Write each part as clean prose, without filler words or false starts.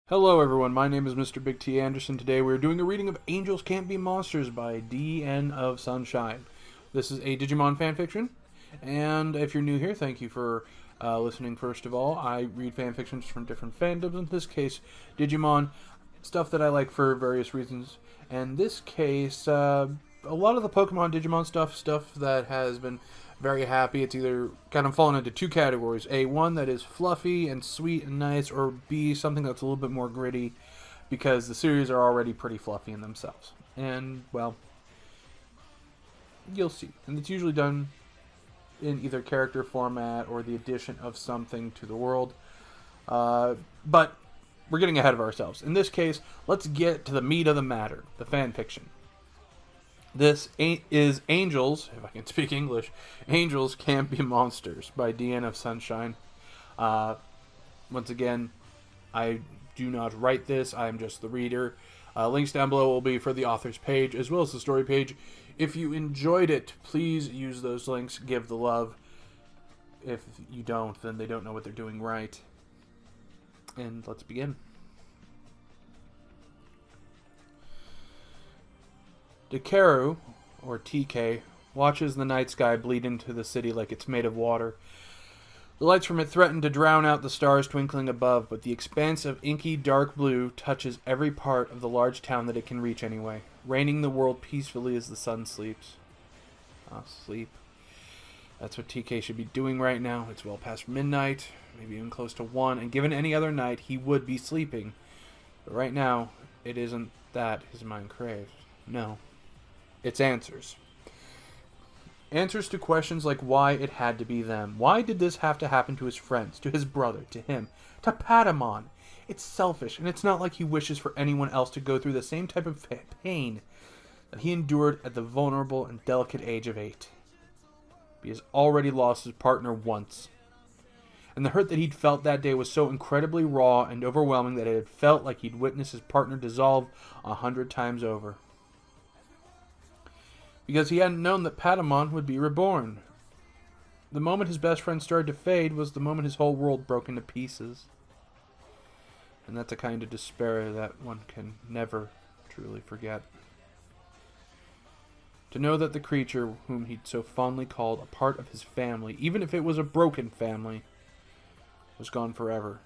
Hello everyone, my name is Mr. Big T Anderson. Today we're doing a reading of Angels Can't Be Monsters by Dnofsunshine. This is a Digimon fanfiction, and if you're new here, thank you for listening first of all. I read fanfictions from different fandoms, in this case Digimon, stuff that I like for various reasons. And this case, a lot of the Pokemon Digimon stuff that has been very happy. It's either kind of fallen into two categories: A, one that is fluffy and sweet and nice, or B, something that's a little bit more gritty because the series are already pretty fluffy in themselves. And, well, you'll see. And it's usually done in either character format or the addition of something to the world. But we're getting ahead of ourselves. In this case, let's get to the meat of the matter, the fan fiction. This is Angels, if I can speak English, Angels Can't Be Monsters by Dnofsunshine. Once again, I do not write this, I am just the reader. Links down below will be for the author's page as well as the story page. If you enjoyed it, please use those links, give the love. If you don't, then they don't know what they're doing right. And let's begin. Takeru, or TK, watches the night sky bleed into the city like it's made of water. The lights from it threaten to drown out the stars twinkling above, but the expanse of inky dark blue touches every part of the large town that it can reach anyway, reigning the world peacefully as the sun sleeps. Sleep. That's what TK should be doing right now. It's well past midnight, maybe even close to 1, and given any other night, he would be sleeping. But right now, it isn't that his mind craves. No. It's answers. Answers to questions like why it had to be them. Why did this have to happen to his friends, to his brother, to him, to Patamon? It's selfish, and it's not like he wishes for anyone else to go through the same type of pain that he endured at the vulnerable and delicate age of 8. He has already lost his partner once. And the hurt that he'd felt that day was so incredibly raw and overwhelming that it had felt like he'd witnessed his partner dissolve 100 times over. Because he hadn't known that Patamon would be reborn. The moment his best friend started to fade was the moment his whole world broke into pieces. And that's a kind of despair that one can never truly forget. To know that the creature whom he'd so fondly called a part of his family, even if it was a broken family, was gone forever,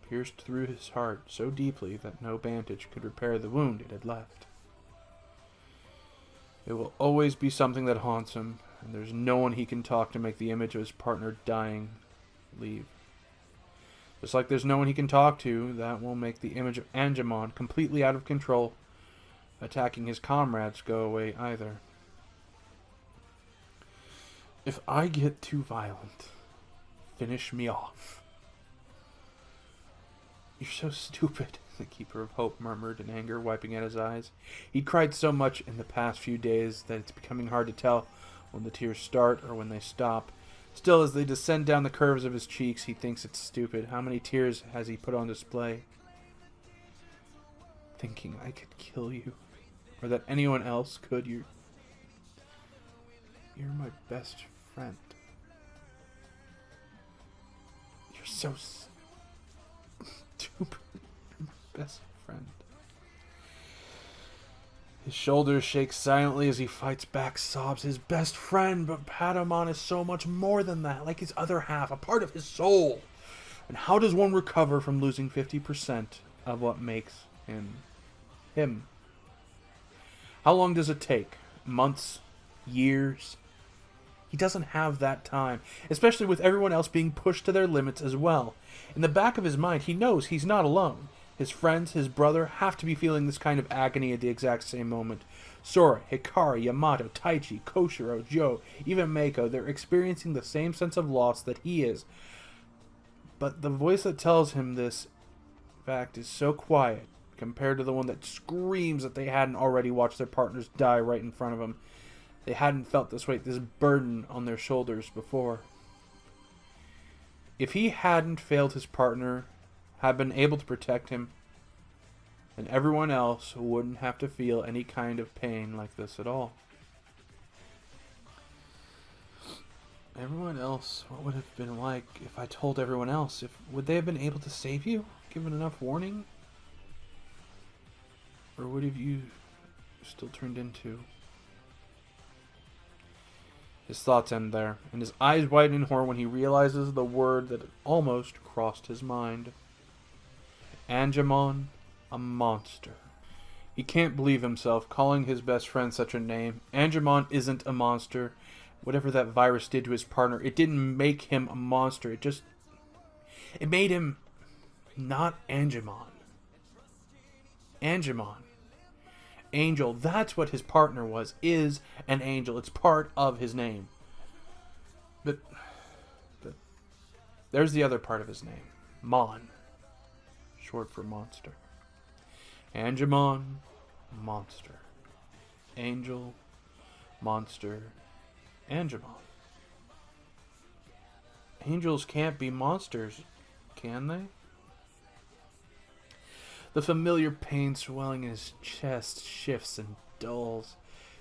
pierced through his heart so deeply that no bandage could repair the wound it had left. It will always be something that haunts him, and there's no one he can talk to make the image of his partner dying leave. Just like there's no one he can talk to that will make the image of Angemon, completely out of control, attacking his comrades, go away either. If I get too violent, finish me off. You're so stupid, the Keeper of Hope murmured in anger, wiping at his eyes. He'd cried so much in the past few days that it's becoming hard to tell when the tears start or when they stop. Still, as they descend down the curves of his cheeks, he thinks it's stupid. How many tears has he put on display? Thinking I could kill you, or that anyone else could. You're my best friend. You're so stupid. Best friend. His shoulders shake silently as he fights back sobs. His best friend, but Patamon is so much more than that, like his other half, a part of his soul. And how does one recover from losing 50% of what makes him him? How long does it take? Months? Years? He doesn't have that time, especially with everyone else being pushed to their limits as well. In the back of his mind, he knows he's not alone. His friends, his brother, have to be feeling this kind of agony at the exact same moment. Sora, Hikari, Yamato, Taichi, Koshiro, Joe, even Mako, they're experiencing the same sense of loss that he is. But the voice that tells him this fact is so quiet compared to the one that screams that they hadn't already watched their partners die right in front of them. They hadn't felt this weight, this burden on their shoulders before. If he hadn't failed his partner, had been able to protect him, and everyone else wouldn't have to feel any kind of pain like this at all. Everyone else, what would have been like if I told everyone else? Would they have been able to save you, given enough warning? Or what have you still turned into? His thoughts end there, and his eyes widen in horror when he realizes the word that had almost crossed his mind. Angemon, a monster. He can't believe himself calling his best friend such a name. Angemon isn't a monster. Whatever that virus did to his partner, it didn't make him a monster. It made him not Angemon. Angemon. Angel, that's what his partner is an angel. It's part of his name. But there's the other part of his name. Mon. Short for monster. Angemon, monster. Angel, monster, Angemon. Angels can't be monsters, can they? The familiar pain swelling in his chest shifts and dulls.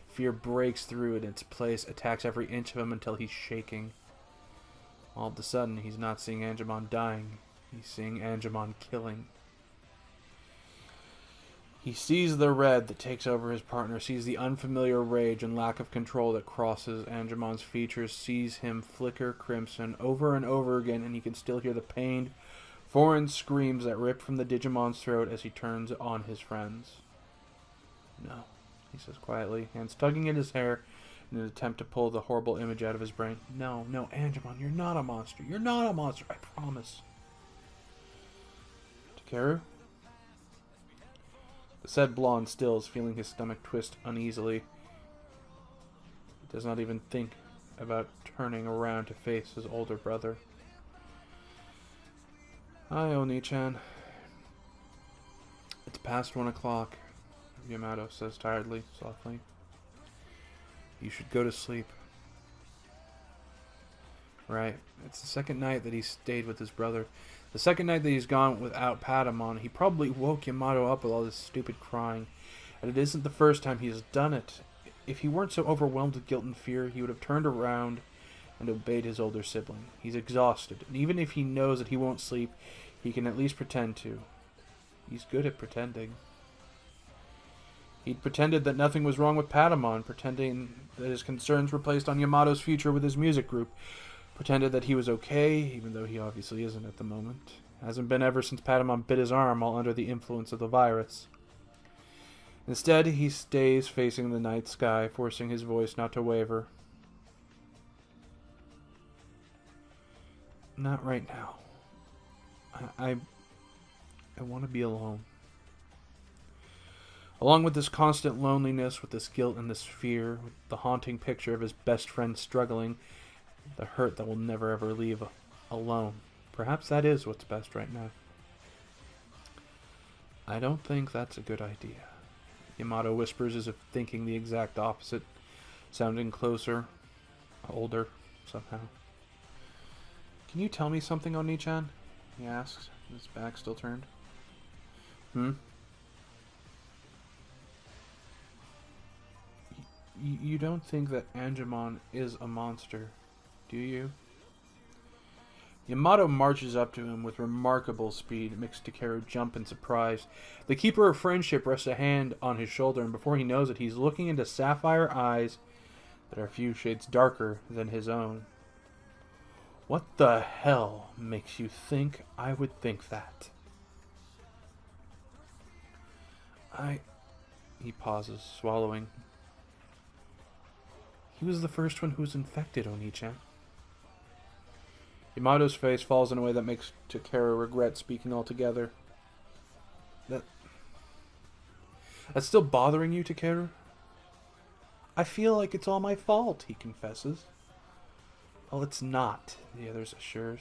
Fear breaks through in its place, attacks every inch of him until he's shaking. All of a sudden, he's not seeing Angemon dying. He's seeing Angemon killing. He sees the red that takes over his partner, sees the unfamiliar rage and lack of control that crosses Angemon's features, sees him flicker crimson over and over again, and he can still hear the pained, foreign screams that rip from the Digimon's throat as he turns on his friends. No, he says quietly, hands tugging at his hair in an attempt to pull the horrible image out of his brain. No, Angemon, you're not a monster. You're not a monster, I promise. Takeru? The said blonde stills, feeling his stomach twist uneasily. He does not even think about turning around to face his older brother. Hi, Oni-chan. It's past 1 o'clock, Yamato says tiredly, softly. You should go to sleep. Right. It's the second night that he stayed with his brother. The second night that he's gone without Patamon. He probably woke Yamato up with all this stupid crying. And it isn't the first time he has done it. If he weren't so overwhelmed with guilt and fear, he would have turned around and obeyed his older sibling. He's exhausted, and even if he knows that he won't sleep, he can at least pretend to. He's good at pretending. He'd pretended that nothing was wrong with Patamon, pretending that his concerns were placed on Yamato's future with his music group, pretended that he was okay, even though he obviously isn't at the moment. Hasn't been ever since Patamon bit his arm while under the influence of the virus. Instead, he stays facing the night sky, forcing his voice not to waver. Not right now. I want to be alone. Along with this constant loneliness, with this guilt and this fear, with the haunting picture of his best friend struggling, the hurt that will never ever leave alone. Perhaps that is what's best right now. I don't think that's a good idea. Yamato whispers as if thinking the exact opposite, sounding closer, older, somehow. Can you tell me something, Oni-chan? He asks, his back still turned. You don't think that Angemon is a monster, do you? Yamato marches up to him with remarkable speed. It makes Takeru jump in surprise. The Keeper of Friendship rests a hand on his shoulder, and before he knows it, he's looking into sapphire eyes that are a few shades darker than his own. What the hell makes you think I would think that? He pauses, swallowing. He was the first one who was infected, Oni-chan. Yamato's face falls in a way that makes Takeru regret speaking altogether. That's still bothering you, Takeru? I feel like it's all my fault, he confesses. Well, it's not, the others assures.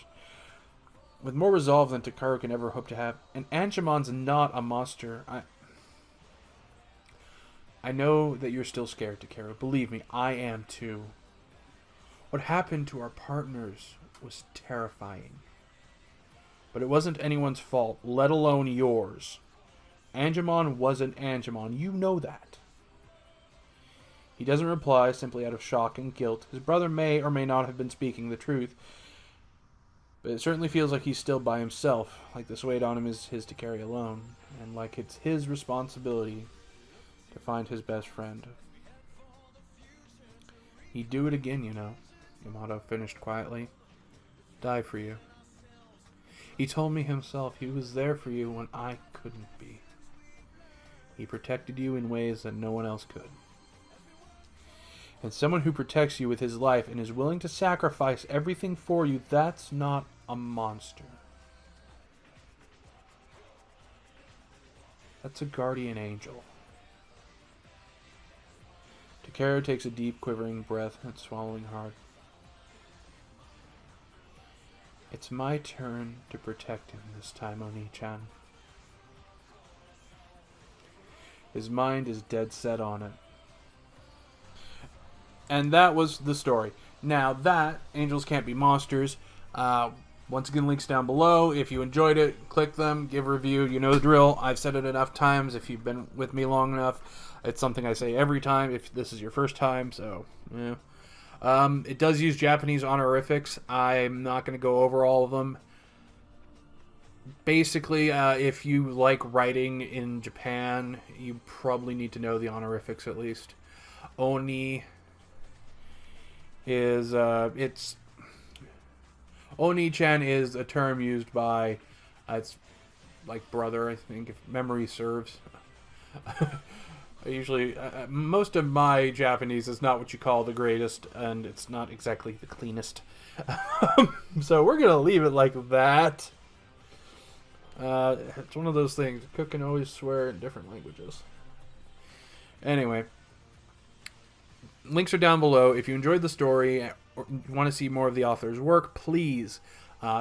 With more resolve than Takeru can ever hope to have. And Angemon's not a monster. I know that you're still scared, Takeru. Believe me, I am too. What happened to our partners was terrifying. But it wasn't anyone's fault, let alone yours. Angemon wasn't Angemon. You know that. He doesn't reply, simply out of shock and guilt. His brother may or may not have been speaking the truth, but it certainly feels like he's still by himself, like this weight on him is his to carry alone, and like it's his responsibility to find his best friend. He'd do it again, you know, Yamato finished quietly. Die for you. He told me himself he was there for you when I couldn't be. He protected you in ways that no one else could. And someone who protects you with his life and is willing to sacrifice everything for you, that's not a monster. That's a guardian angel. Takeru takes a deep, quivering breath and swallowing hard. It's my turn to protect him this time, Oni-chan. His mind is dead set on it. And that was the story. Now that, Angels Can't Be Monsters, once again, links down below. If you enjoyed it, click them, give a review. You know the drill. I've said it enough times. If you've been with me long enough, it's something I say every time if this is your first time, so, yeah. It does use Japanese honorifics. I'm not going to go over all of them. Basically, if you like writing in Japan, you probably need to know the honorifics at least. Oni is, Oni-chan is a term used by, it's like brother, I think, if memory serves. Usually, most of my Japanese is not what you call the greatest, and it's not exactly the cleanest. So we're going to leave it like that. It's one of those things. A cook can always swear in different languages. Anyway, links are down below. If you enjoyed the story or you want to see more of the author's work, please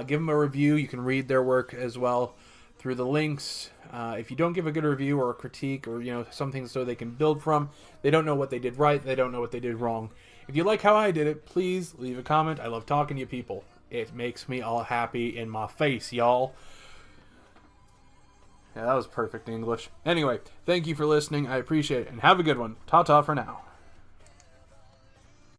give them a review. You can read their work as well through the links. If you don't give a good review or a critique or, you know, something so they can build from, they don't know what they did right, they don't know what they did wrong. If you like how I did it, please leave a comment. I love talking to you people. It makes me all happy in my face, y'all. Yeah, that was perfect English. Anyway, thank you for listening. I appreciate it, and have a good one. Ta-ta for now.